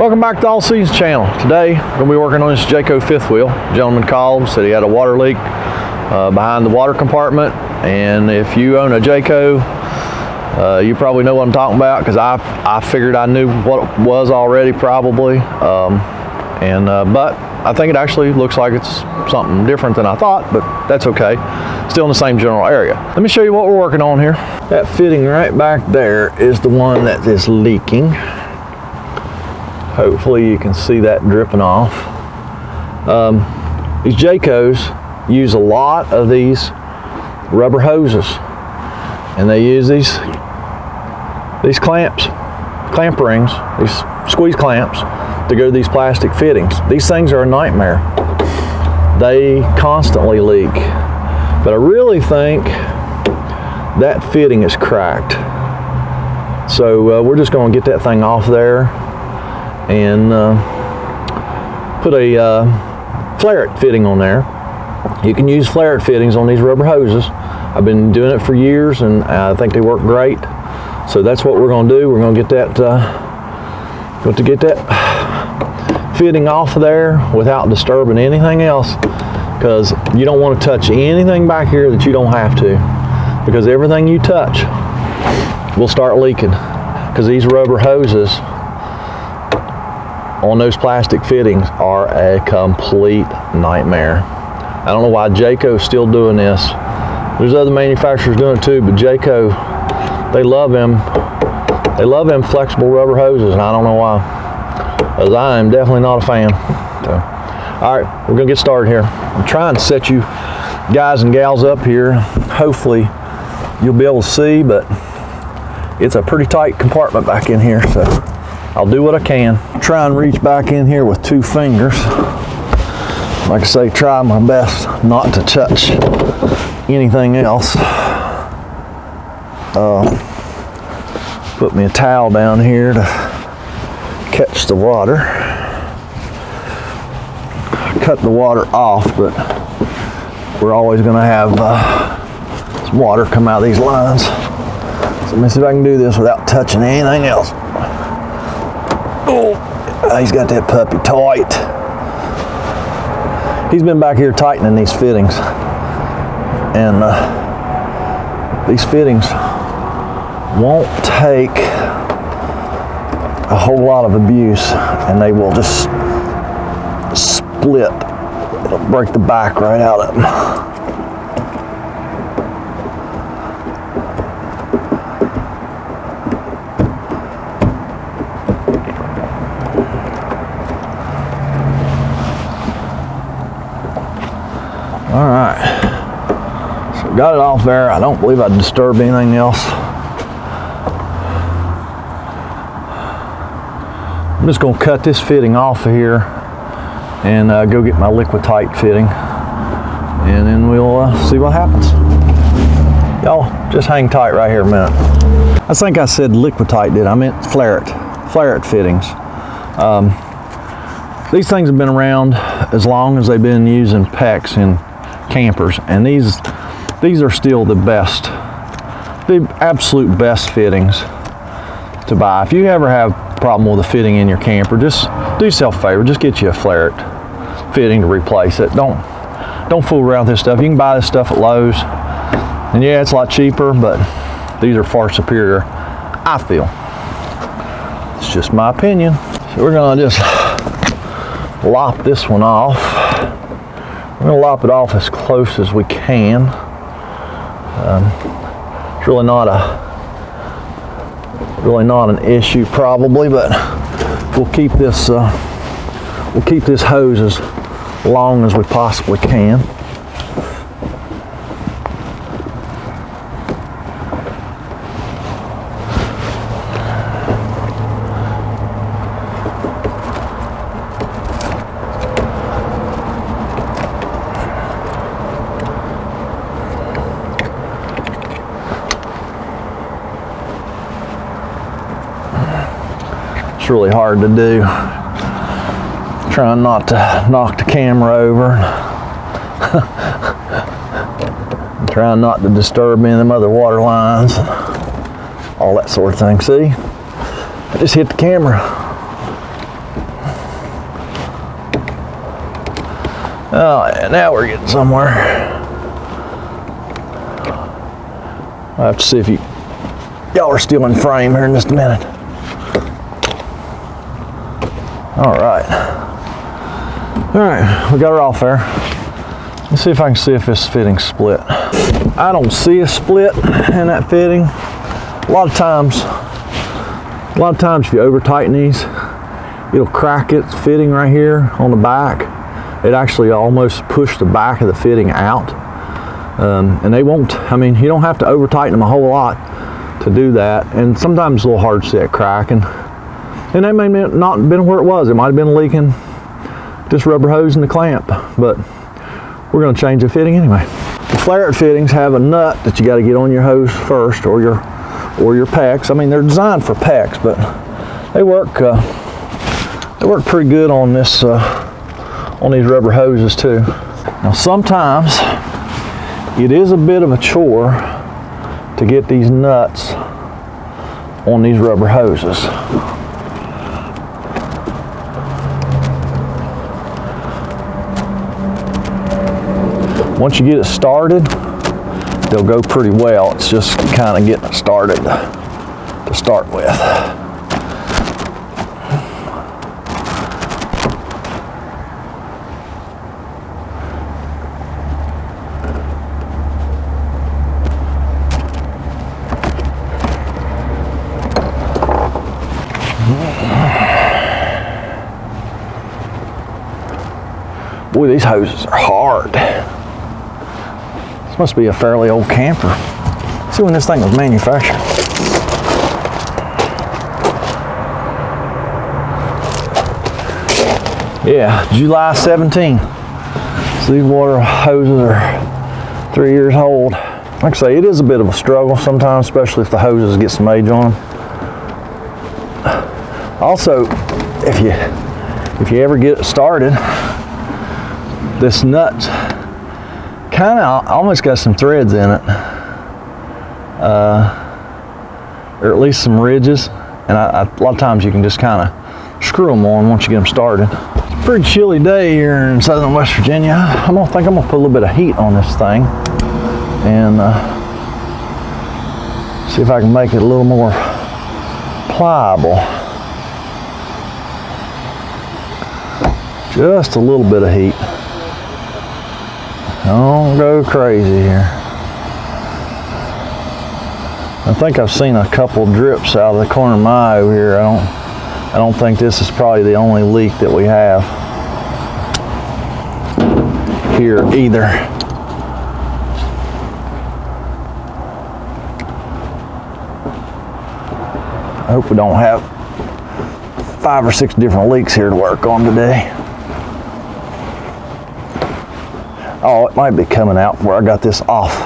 Welcome back to the All Seasons channel. Today, we're going to be working on this Jayco fifth wheel. A gentleman called, said he had a water leak behind the water compartment. And if you own a Jayco, you probably know what I'm talking about, because I figured I knew what it was already probably. But I think it actually looks like it's something different than I thought, but that's okay. Still in the same general area. Let me show you what we're working on here. That fitting right back there is the one that is leaking. Hopefully you can see that dripping off. These Jaycos use a lot of these rubber hoses, and they use these clamp rings, these squeeze clamps to go to these plastic fittings. These things are a nightmare. They constantly leak, but I really think that fitting is cracked. So we're just going to get that thing off there and put a Flaret fitting on there. You can use Flaret fittings on these rubber hoses. I've been doing it for years, and I think they work great. So that's what we're going to do. We're going to get that fitting off of there without disturbing anything else, because you don't want to touch anything back here that you don't have to, because everything you touch will start leaking, because these rubber hoses on those plastic fittings are a complete nightmare. I don't know why Jayco's still doing this. There's other manufacturers doing it too, but Jayco, they love them flexible rubber hoses, and I don't know why, because I am definitely not a fan. So, all right, we're gonna get started here. I'm trying to set you guys and gals up here. Hopefully you'll be able to see, but it's a pretty tight compartment back in here, so I'll do what I can. Try and reach back in here with 2 fingers. Like I say, try my best not to touch anything else. Put me a towel down here to catch the water. Cut the water off, but we're always going to have some water come out of these lines. So let me see if I can do this without touching anything else. Oh, he's got that puppy tight. He's been back here tightening these fittings, and these fittings won't take a whole lot of abuse, and they will just split. It'll break the back right out of them. All right, so got it off there. I don't believe I disturbed anything else. I'm just gonna cut this fitting off of here and go get my Liquid-Tight fitting, and then we'll see what happens. Y'all just hang tight right here a minute. I think I said Liquid-Tight, did I? meant Flaret fittings. These things have been around as long as they've been using PEX in campers, and these are still the best, the absolute best fittings to buy. If you ever have a problem with a fitting in your camper, just do yourself a favor, just get you a Flaret fitting to replace it. Don't fool around with this stuff. You can buy this stuff at Lowe's, and yeah, it's a lot cheaper, but these are far superior, I feel. It's just my opinion. So we're gonna just lop this one off. We're going to lop it off as close as we can. It's really not an issue probably, but we'll keep this hose as long as we possibly can. Really hard to do. Trying not to knock the camera over. Trying not to disturb any of them other water lines. All that sort of thing. See? I just hit the camera. Oh, and now we're getting somewhere. I'll have to see if y'all are still in frame here in just a minute. All right, we got her off there. Let's see if I can see if this fitting's split. I don't see a split in that fitting. A lot of times if you over tighten these, it'll crack its fitting right here on the back. It actually almost pushed the back of the fitting out. And they won't, I mean, you don't have to over tighten them a whole lot to do that. And sometimes it's a little hard to see it cracking. And that may not have been where it was. It might have been leaking this rubber hose in the clamp, but we're gonna change the fitting anyway. The Flaret fittings have a nut that you gotta get on your hose first, or your PEX. I mean, they're designed for PEX, but they work pretty good on this, on these rubber hoses too. Now sometimes it is a bit of a chore to get these nuts on these rubber hoses. Once you get it started, they'll go pretty well. It's just kind of getting it started to start with. Boy, these hoses are hard. This must be a fairly old camper. Let's see when this thing was manufactured. Yeah, July 17. So these water hoses are 3 years old. Like I say, it is a bit of a struggle sometimes, especially if the hoses get some age on them. Also, if you ever get it started, this nut kind of almost got some threads in it, or at least some ridges, and a lot of times you can just kind of screw them on once you get them started. It's a pretty chilly day here in southern West Virginia. I think I'm gonna put a little bit of heat on this thing and see if I can make it a little more pliable. Just a little bit of heat. Don't go crazy here. I think I've seen a couple drips out of the corner of my eye over here. I don't think this is probably the only leak that we have here either. I hope we don't have 5 or 6 different leaks here to work on today. Oh, it might be coming out where I got this off.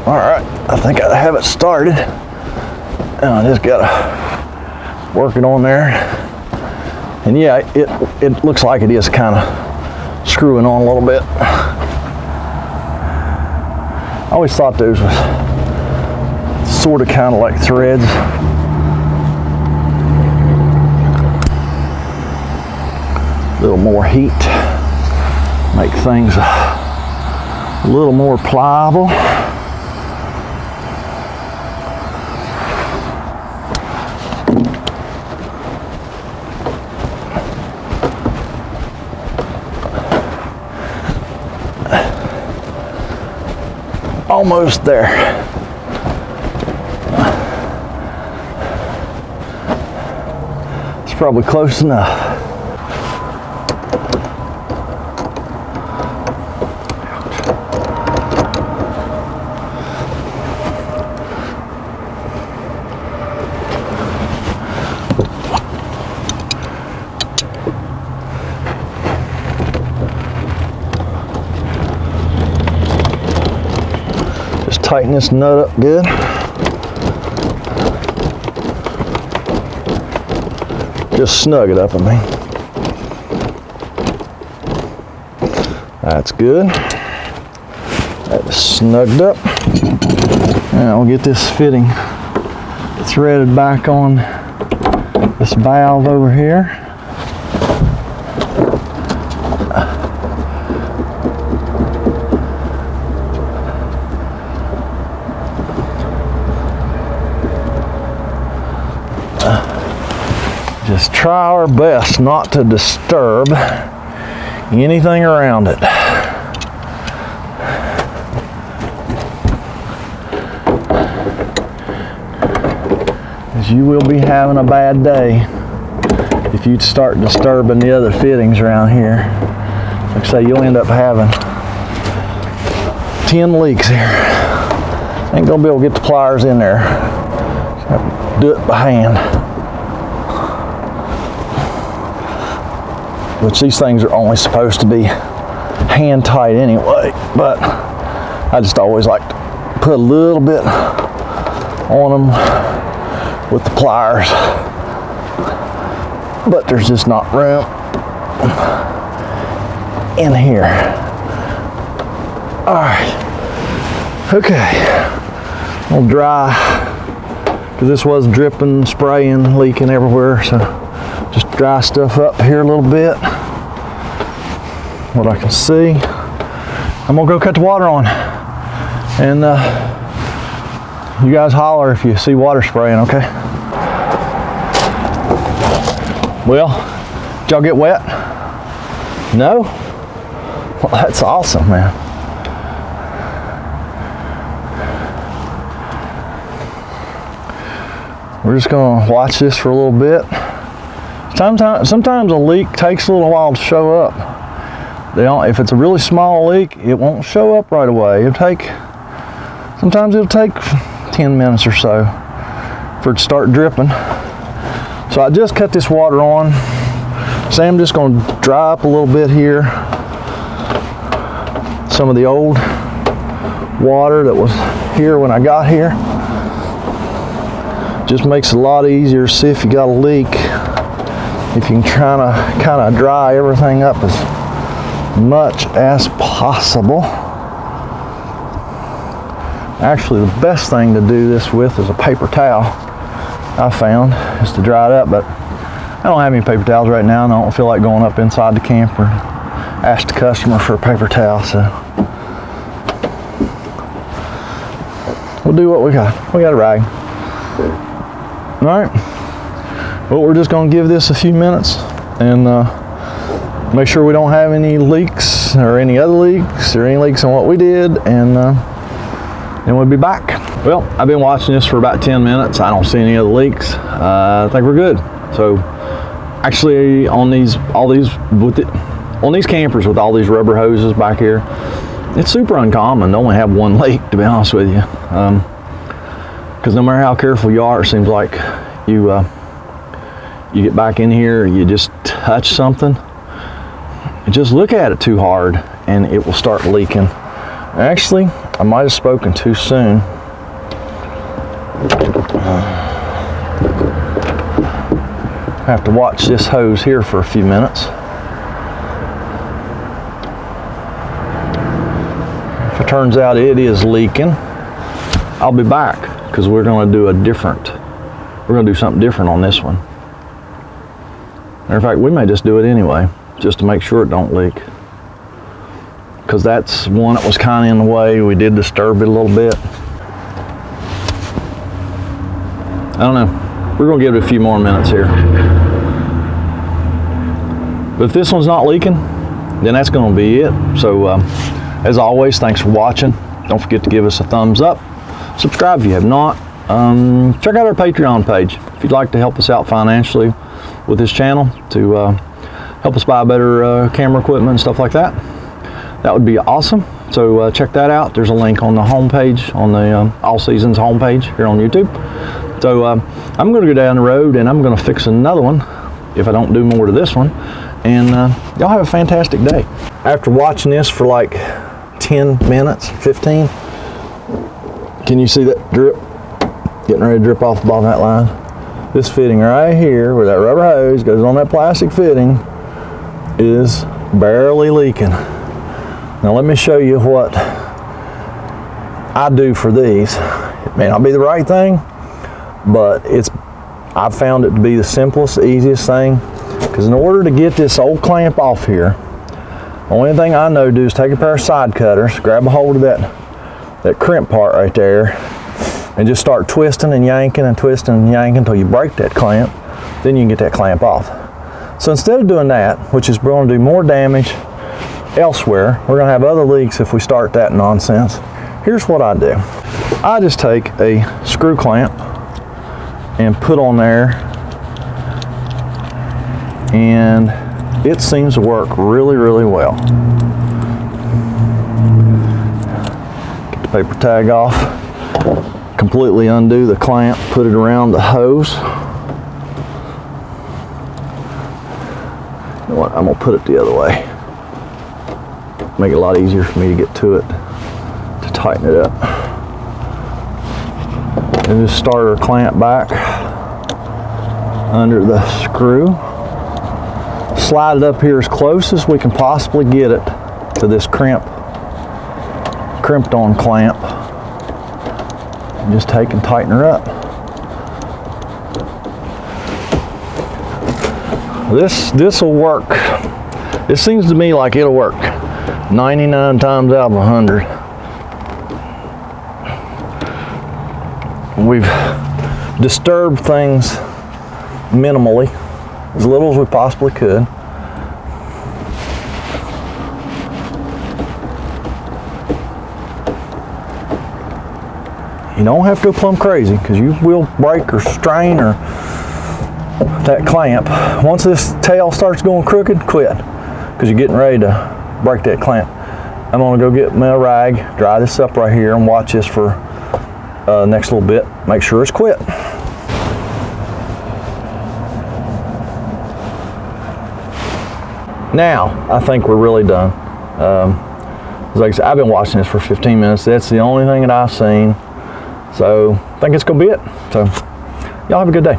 All right, I think I have it started. And I just gotta work it on there. And yeah, it looks like it is kind of screwing on a little bit. I always thought those was sort of kind of like threads. A little more heat, make things a little more pliable. Almost there. It's probably close enough. Tighten this nut up good. Just snug it up, I mean. That's good. That is snugged up. Now we'll get this fitting threaded back on this valve over here. Just try our best not to disturb anything around it. As you will be having a bad day if you start disturbing the other fittings around here. Like I say, you'll end up having 10 leaks here. Ain't gonna be able to get the pliers in there. Just have to do it by hand. Which these things are only supposed to be hand tight anyway, but I just always like to put a little bit on them with the pliers, but there's just not room in here. All right, okay, we'll dry, because this was dripping, spraying, leaking everywhere, so just dry stuff up here a little bit, what I can see. I'm gonna go cut the water on, and you guys holler if you see water spraying, okay? Well, did y'all get wet? No? Well, that's awesome, man. We're just gonna watch this for a little bit. Sometimes a leak takes a little while to show up. If it's a really small leak, it won't show up right away. Sometimes it'll take 10 minutes or so for it to start dripping. So I just cut this water on. So I'm just going to dry up a little bit here. Some of the old water that was here when I got here. Just makes it a lot easier to see if you got a leak. If you can try to kind of dry everything up as much as possible. Actually, the best thing to do this with is a paper towel, I found, is to dry it up, but I don't have any paper towels right now, and I don't feel like going up inside the camper and ask the customer for a paper towel, so we'll do what we got. We got a rag. All right. Well, we're just going to give this a few minutes and make sure we don't have any leaks or any other leaks or any leaks on what we did, and then we'll be back. Well, I've been watching this for about 10 minutes. I don't see any other leaks. I think we're good. So actually on these campers with all these rubber hoses back here, it's super uncommon to only have one leak, to be honest with you. Because no matter how careful you are, it seems like you get back in here, you just touch something, and just look at it too hard, and it will start leaking. Actually, I might have spoken too soon. I have to watch this hose here for a few minutes. If it turns out it is leaking, I'll be back, because we're going to do something different on this one. Matter of fact, we may just do it anyway, just to make sure it don't leak. Because that's one that was kind of in the way. We did disturb it a little bit. I don't know. We're going to give it a few more minutes here. But if this one's not leaking, then that's going to be it. So, as always, thanks for watching. Don't forget to give us a thumbs up. Subscribe if you have not. Check out our Patreon page if you'd like to help us out financially with this channel, to help us buy better camera equipment and stuff like that. That would be awesome. So check that out. There's a link on the homepage, on the All Seasons homepage here on YouTube. So I'm going to go down the road and I'm going to fix another one if I don't do more to this one. And y'all have a fantastic day. After watching this for like 10 minutes, 15, can you see that drip? Getting ready to drip off the bottom of that line. This fitting right here, where that rubber hose goes on that plastic fitting, is barely leaking. Now let me show you what I do for these. It may not be the right thing, but I've found it to be the simplest, easiest thing. Because in order to get this old clamp off here, the only thing I know to do is take a pair of side cutters, grab a hold of that crimp part right there, and just start twisting and yanking and twisting and yanking until you break that clamp. Then you can get that clamp off. So instead of doing that, which is going to do more damage elsewhere, we're going to have other leaks if we start that nonsense. Here's what I do. I just take a screw clamp and put on there, and it seems to work really, really well. Get the paper tag off, completely undo the clamp, put it around the hose. You know what, I'm gonna put it the other way. Make it a lot easier for me to get to it, to tighten it up. And just start our clamp back under the screw. Slide it up here as close as we can possibly get it to this crimped on clamp. And just take and tighten her up. This will work. It seems to me like it'll work 99 times out of 100. We've disturbed things minimally, as little as we possibly could. You don't have to go plumb crazy, because you will break or strain or that clamp. Once this tail starts going crooked, quit, because you're getting ready to break that clamp. I'm gonna go get my rag, dry this up right here, and watch this for next little bit. Make sure it's quit. Now, I think we're really done. Like I said, I've been watching this for 15 minutes. That's the only thing that I've seen. So, I think it's gonna be it. So, y'all have a good day.